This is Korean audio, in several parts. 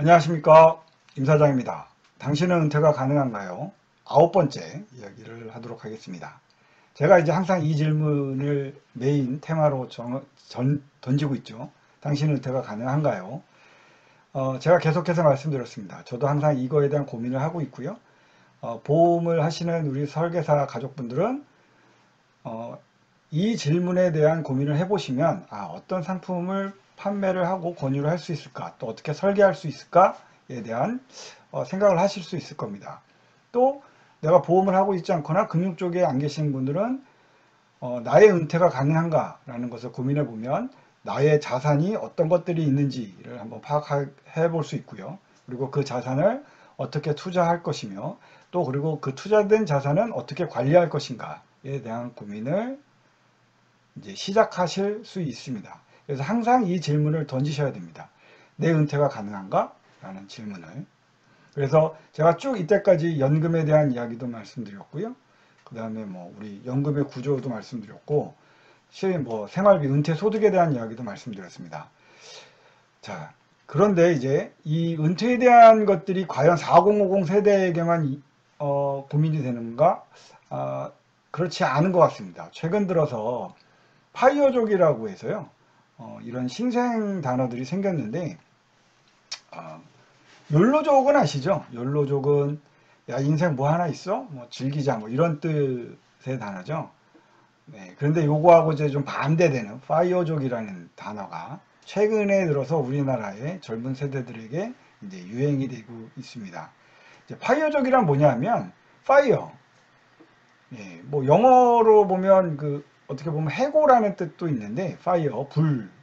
안녕하십니까, 임 사장입니다. 당신은 은퇴가 가능한가요? 9번째 이야기를 하도록 하겠습니다. 제가 이제 항상 이 질문을 메인 테마로 던지고 있죠. 당신은 은퇴가 가능한가요? 제가 계속해서 말씀드렸습니다. 저도 항상 이거에 대한 고민을 하고 있고요. 보험을 하시는 우리 설계사 가족분들은 이 질문에 대한 고민을 해보시면 어떤 상품을 판매를 하고 권유를 할 수 있을까, 또 어떻게 설계할 수 있을까에 대한 생각을 하실 수 있을 겁니다. 또 내가 보험을 하고 있지 않거나 금융 쪽에 안 계신 분들은 나의 은퇴가 가능한가 라는 것을 고민해 보면 나의 자산이 어떤 것들이 있는지를 한번 파악해 볼 수 있고요. 그리고 그 자산을 어떻게 투자할 것이며, 또 그리고 그 투자된 자산은 어떻게 관리할 것인가에 대한 고민을 이제 시작하실 수 있습니다. 그래서 항상 이 질문을 던지셔야 됩니다. 내 은퇴가 가능한가? 라는 질문을. 그래서 제가 쭉 이때까지 연금에 대한 이야기도 말씀드렸고요. 그 다음에 뭐 우리 연금의 구조도 말씀드렸고, 생활비, 은퇴 소득에 대한 이야기도 말씀드렸습니다. 자, 그런데 이제 이 은퇴에 대한 것들이 과연 4050 세대에게만 고민이 되는가? 그렇지 않은 것 같습니다. 최근 들어서 파이어족이라고 해서요. 이런 신생 단어들이 생겼는데, 욜로족은 아시죠? 욜로족은 야, 인생 뭐 하나 있어? 뭐 즐기자, 뭐 이런 뜻의 단어죠. 네, 그런데 요거하고 이제 좀 반대되는 파이어족이라는 단어가 최근에 들어서 우리나라의 젊은 세대들에게 이제 유행이 되고 있습니다. 이제 파이어족이란 뭐냐면 파이어. 예, 뭐 영어로 보면 어떻게 보면 해고라는 뜻도 있는데 파이어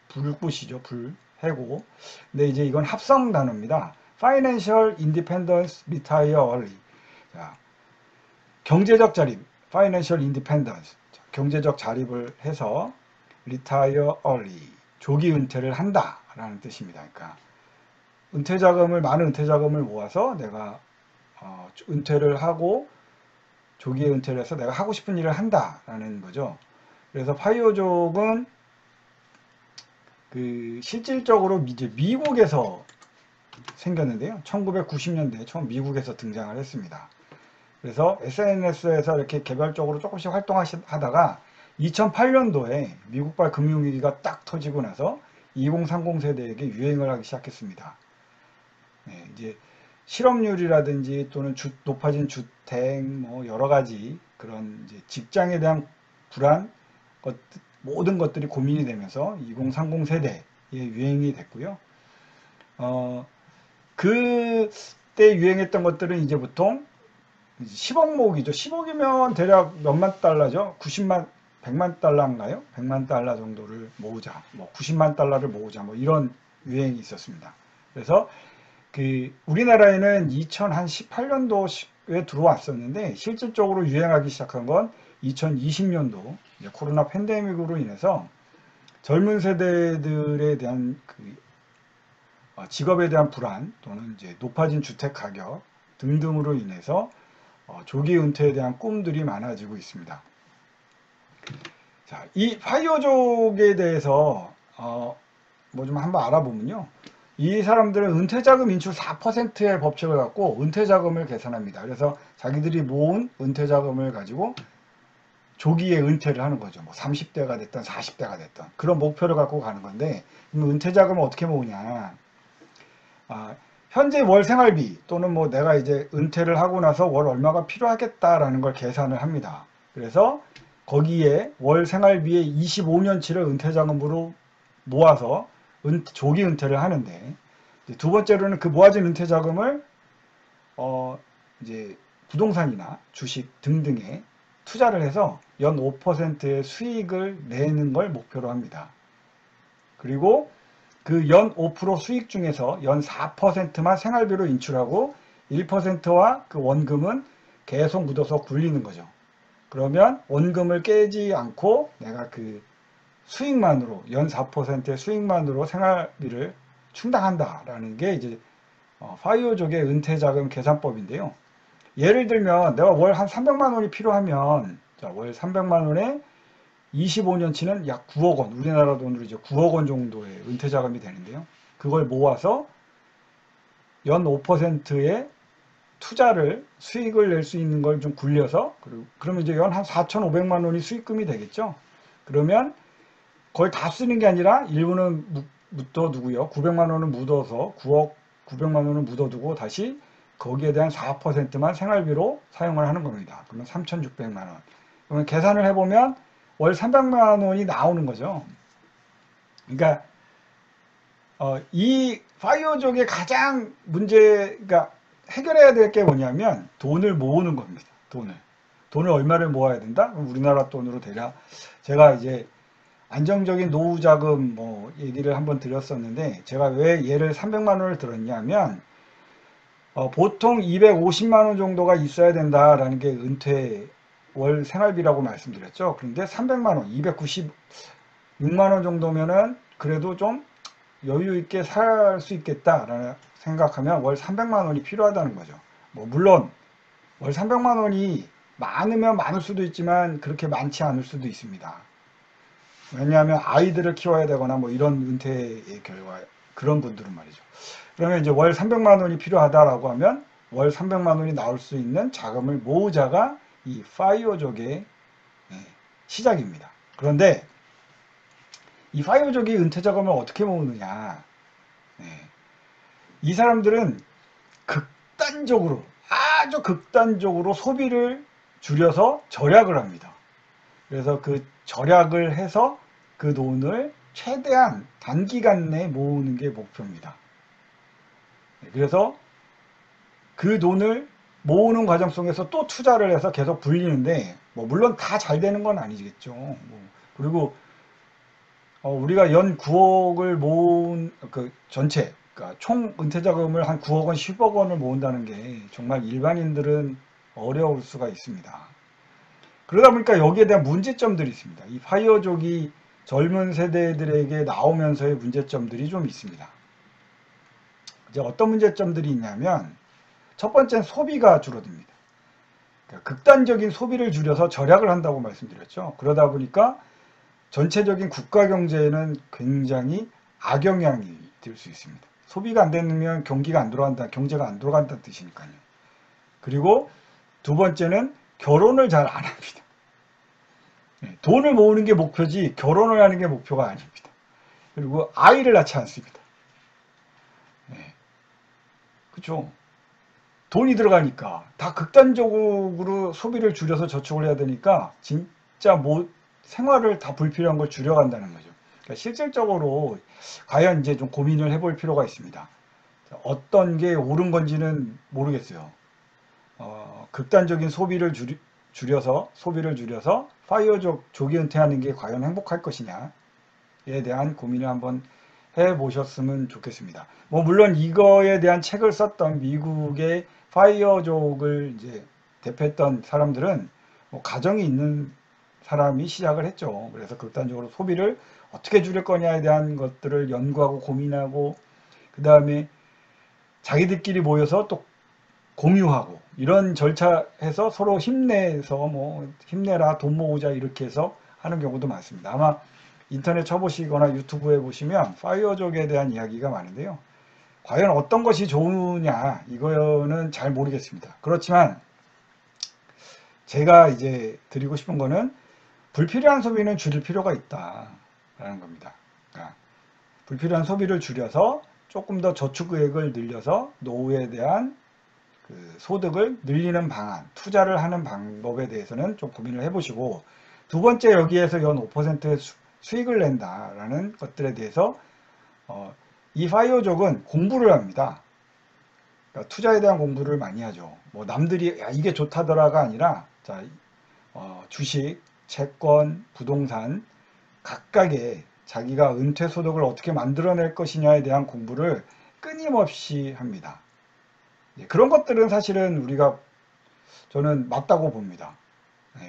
불꽃이죠. 불 해고. 근데 이제 이건 합성 단어입니다. Financial Independence Retire Early. 자, 경제적 자립, Financial Independence. 경제적 자립을 해서 Retire Early. 조기 은퇴를 한다라는 뜻입니다. 그러니까 많은 은퇴 자금을 모아서 내가 은퇴를 하고 조기에 은퇴를 해서 내가 하고 싶은 일을 한다라는 거죠. 그래서 파이어족은 실질적으로 이제 미국에서 생겼는데요. 1990년대에 처음 미국에서 등장을 했습니다. 그래서 SNS에서 이렇게 개별적으로 조금씩 활동하다가 2008년도에 미국발 금융위기가 딱 터지고 나서 2030 세대에게 유행을 하기 시작했습니다. 네, 이제 실업률이라든지 또는 높아진 주택, 뭐 여러 가지 그런 이제 직장에 대한 불안, 모든 것들이 고민이 되면서 2030 세대에 유행이 됐고요. 그때 유행했던 것들은 이제 보통 10억 모으기죠. 10억이면 대략 몇만 달러죠? 100만 달러인가요? 100만 달러 정도를 모으자. 뭐 90만 달러를 모으자. 뭐 이런 유행이 있었습니다. 그래서 우리나라에는 2018년도에 들어왔었는데 실질적으로 유행하기 시작한 건 2020년도 코로나 팬데믹으로 인해서 젊은 세대들에 대한 직업에 대한 불안 또는 이제 높아진 주택 가격 등등으로 인해서 조기 은퇴에 대한 꿈들이 많아지고 있습니다. 자, 이 파이어족에 대해서 뭐 좀 한번 알아보면요. 이 사람들은 은퇴자금 인출 4%의 법칙을 갖고 은퇴자금을 계산합니다. 그래서 자기들이 모은 은퇴자금을 가지고 조기에 은퇴를 하는 거죠. 뭐 30대가 됐던 40대가 됐던 그런 목표를 갖고 가는 건데, 그럼 은퇴자금을 어떻게 모으냐? 현재 월 생활비 또는 뭐 내가 이제 은퇴를 하고 나서 월 얼마가 필요하겠다라는 걸 계산을 합니다. 그래서 거기에 월 생활비의 25년치를 은퇴자금으로 모아서 조기 은퇴를 하는데, 두 번째로는 그 모아진 은퇴자금을 이제 부동산이나 주식 등등에 투자를 해서 연 5%의 수익을 내는 걸 목표로 합니다. 그리고 그 연 5% 수익 중에서 연 4%만 생활비로 인출하고 1%와 그 원금은 계속 묻어서 굴리는 거죠. 그러면 원금을 깨지 않고 내가 그 수익만으로, 연 4%의 수익만으로 생활비를 충당한다라는 게 이제 파이어족의 은퇴자금 계산법인데요. 예를 들면 내가 월 한 300만 원이 필요하면, 자, 월 300만 원에 25년치는 약 9억 원, 우리나라 돈으로 이제 9억 원 정도의 은퇴자금이 되는데요. 그걸 모아서 연 5%의 투자를 수익을 낼 수 있는 걸 좀 굴려서 그러면 이제 연 한 4,500만 원이 수익금이 되겠죠. 그러면 거의 다 쓰는 게 아니라 일부는 묻어두고요. 900만 원을 묻어서 9억 900만 원을 묻어두고 다시 거기에 대한 4%만 생활비로 사용을 하는 겁니다. 그러면 3,600만 원. 그러면 계산을 해보면 월 300만 원이 나오는 거죠. 그러니까 이 파이어족의 가장 문제가 해결해야 될 게 뭐냐면 돈을 모으는 겁니다. 돈을 얼마를 모아야 된다? 우리나라 돈으로 대략 제가 이제 안정적인 노후 자금 뭐 얘기를 한번 드렸었는데 제가 왜 얘를 300만 원을 들었냐면 보통 250만 원 정도가 있어야 된다라는 게 은퇴 월 생활비라고 말씀드렸죠. 그런데 300만 원, 296만 원 정도면은 그래도 좀 여유 있게 살 수 있겠다라는 생각하면 월 300만 원이 필요하다는 거죠. 뭐 물론 월 300만 원이 많으면 많을 수도 있지만 그렇게 많지 않을 수도 있습니다. 왜냐하면 아이들을 키워야 되거나 뭐 이런 은퇴의 결과 그런 분들은 말이죠. 그러면 이제 월 300만 원이 필요하다라고 하면 월 300만 원이 나올 수 있는 자금을 모으자가 이 파이어족의 시작입니다. 그런데 이 파이어족이 은퇴 자금을 어떻게 모으느냐? 이 사람들은 극단적으로 아주 극단적으로 소비를 줄여서 절약을 합니다. 그래서 그 절약을 해서 그 돈을 최대한 단기간 내에 모으는 게 목표입니다. 그래서 그 돈을 모으는 과정 속에서 또 투자를 해서 계속 불리는데 뭐 물론 다 잘 되는 건 아니겠죠. 그리고 우리가 연 9억을 모은 그 전체 그러니까 총 은퇴 자금을 한 9억 원, 10억 원을 모은다는 게 정말 일반인들은 어려울 수가 있습니다. 그러다 보니까 여기에 대한 문제점들이 있습니다. 이 파이어족이 젊은 세대들에게 나오면서의 문제점들이 좀 있습니다. 이제 어떤 문제점들이 있냐면 첫 번째는 소비가 줄어듭니다. 그러니까 극단적인 소비를 줄여서 절약을 한다고 말씀드렸죠. 그러다 보니까 전체적인 국가 경제에는 굉장히 악영향이 될 수 있습니다. 소비가 안 되면 경제가 안 돌아간다는 뜻이니까요. 그리고 두 번째는 결혼을 잘 안 합니다. 돈을 모으는 게 목표지 결혼을 하는 게 목표가 아닙니다. 그리고 아이를 낳지 않습니다. 그렇죠? 돈이 들어가니까 다 극단적으로 소비를 줄여서 저축을 해야 되니까 진짜 생활을 다 불필요한 걸 줄여간다는 거죠. 그러니까 실질적으로 과연 이제 좀 고민을 해볼 필요가 있습니다. 어떤 게 옳은 건지는 모르겠어요. 극단적인 소비를 줄여서 파이어족 조기 은퇴하는 게 과연 행복할 것이냐에 대한 고민을 한번 해보셨으면 좋겠습니다. 뭐 물론 이거에 대한 책을 썼던 미국의 파이어족을 이제 대표했던 사람들은 뭐 가정이 있는 사람이 시작을 했죠. 그래서 극단적으로 소비를 어떻게 줄일 거냐에 대한 것들을 연구하고 고민하고 그 다음에 자기들끼리 모여서 또 공유하고 이런 절차해서 서로 힘내서 뭐 힘내라 돈 모으자 이렇게 해서 하는 경우도 많습니다. 아마 인터넷 쳐보시거나 유튜브에 보시면 파이어족에 대한 이야기가 많은데요. 과연 어떤 것이 좋으냐 이거는 잘 모르겠습니다. 그렇지만 제가 이제 드리고 싶은 거는 불필요한 소비는 줄일 필요가 있다라는 겁니다. 그러니까 불필요한 소비를 줄여서 조금 더 저축액을 늘려서 노후에 대한 그 소득을 늘리는 방안, 투자를 하는 방법에 대해서는 좀 고민을 해보시고 두 번째 여기에서 연 5%의 수익을 낸다라는 것들에 대해서 이 파이어족은 공부를 합니다. 그러니까 투자에 대한 공부를 많이 하죠. 뭐 남들이 야, 이게 좋다더라가 아니라 자, 주식, 채권, 부동산 각각의 자기가 은퇴 소득을 어떻게 만들어낼 것이냐에 대한 공부를 끊임없이 합니다. 그런 것들은 사실은 저는 맞다고 봅니다.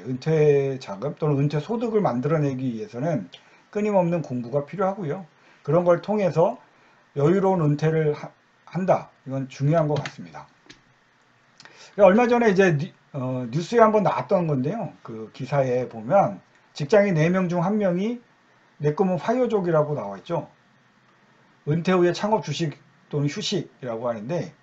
은퇴 자금 또는 은퇴 소득을 만들어내기 위해서는 끊임없는 공부가 필요하고요. 그런 걸 통해서 여유로운 은퇴를 한다. 이건 중요한 것 같습니다. 얼마 전에 이제 뉴스에 한번 나왔던 건데요. 그 기사에 보면 직장인 4명 중 1명이 내 꿈은 파이어족이라고 나와 있죠. 은퇴 후에 창업 주식 또는 휴식이라고 하는데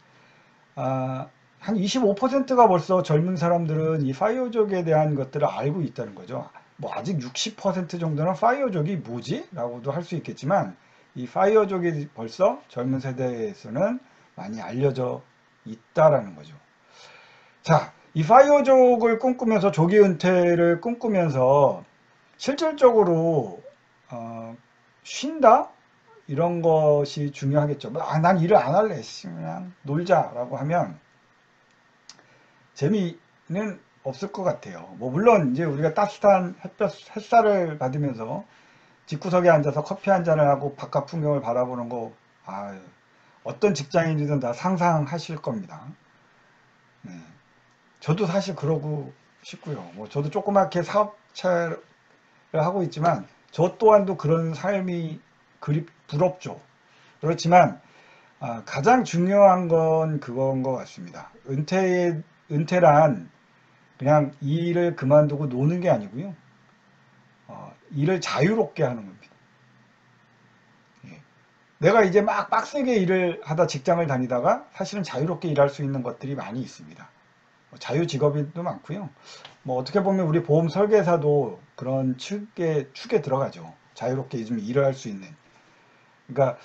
한 25%가 벌써 젊은 사람들은 이 파이어족에 대한 것들을 알고 있다는 거죠. 뭐 아직 60% 정도는 파이어족이 뭐지? 라고도 할 수 있겠지만 이 파이어족이 벌써 젊은 세대에서는 많이 알려져 있다라는 거죠. 자, 이 파이어족을 꿈꾸면서 조기 은퇴를 꿈꾸면서 실질적으로 쉰다? 이런 것이 중요하겠죠. 난 일을 안 할래. 그냥 놀자라고 하면 재미는 없을 것 같아요. 뭐 물론 이제 우리가 따뜻한 햇살을 받으면서 집구석에 앉아서 커피 한 잔을 하고 바깥 풍경을 바라보는 거, 어떤 직장인이든 다 상상하실 겁니다. 네. 저도 사실 그러고 싶고요. 뭐 저도 조그맣게 사업차를 하고 있지만 저 또한도 그런 삶이 부럽죠. 그렇지만 가장 중요한 건 그건 것 같습니다. 은퇴란 그냥 일을 그만두고 노는 게 아니고요. 일을 자유롭게 하는 겁니다. 예. 내가 이제 막 빡세게 일을 하다 직장을 다니다가 사실은 자유롭게 일할 수 있는 것들이 많이 있습니다. 자유직업인도 많고요. 뭐 어떻게 보면 우리 보험 설계사도 그런 축에 들어가죠. 자유롭게 좀 일을 할 수 있는. 그러니까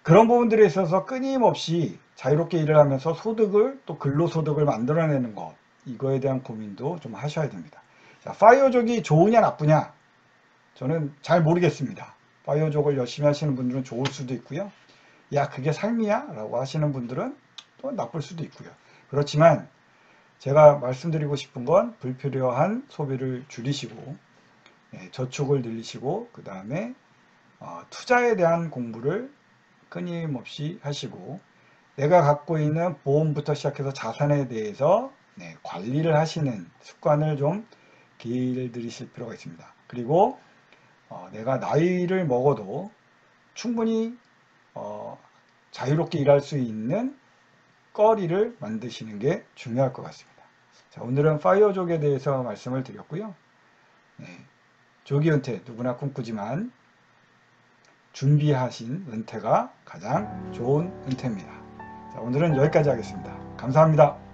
그런 부분들에 있어서 끊임없이 자유롭게 일을 하면서 소득을 또 근로소득을 만들어내는 것, 이거에 대한 고민도 좀 하셔야 됩니다. 자, 파이어족이 좋으냐 나쁘냐? 저는 잘 모르겠습니다. 파이어족을 열심히 하시는 분들은 좋을 수도 있고요. 야, 그게 삶이야? 라고 하시는 분들은 또 나쁠 수도 있고요. 그렇지만 제가 말씀드리고 싶은 건 불필요한 소비를 줄이시고 저축을 늘리시고 그 다음에 투자에 대한 공부를 끊임없이 하시고 내가 갖고 있는 보험부터 시작해서 자산에 대해서 관리를 하시는 습관을 좀 길들이실 필요가 있습니다. 그리고 내가 나이를 먹어도 충분히 자유롭게 일할 수 있는 거리를 만드시는 게 중요할 것 같습니다. 자, 오늘은 파이어족에 대해서 말씀을 드렸고요. 조기 은퇴 누구나 꿈꾸지만 준비하신 은퇴가 가장 좋은 은퇴입니다. 자, 오늘은 여기까지 하겠습니다. 감사합니다.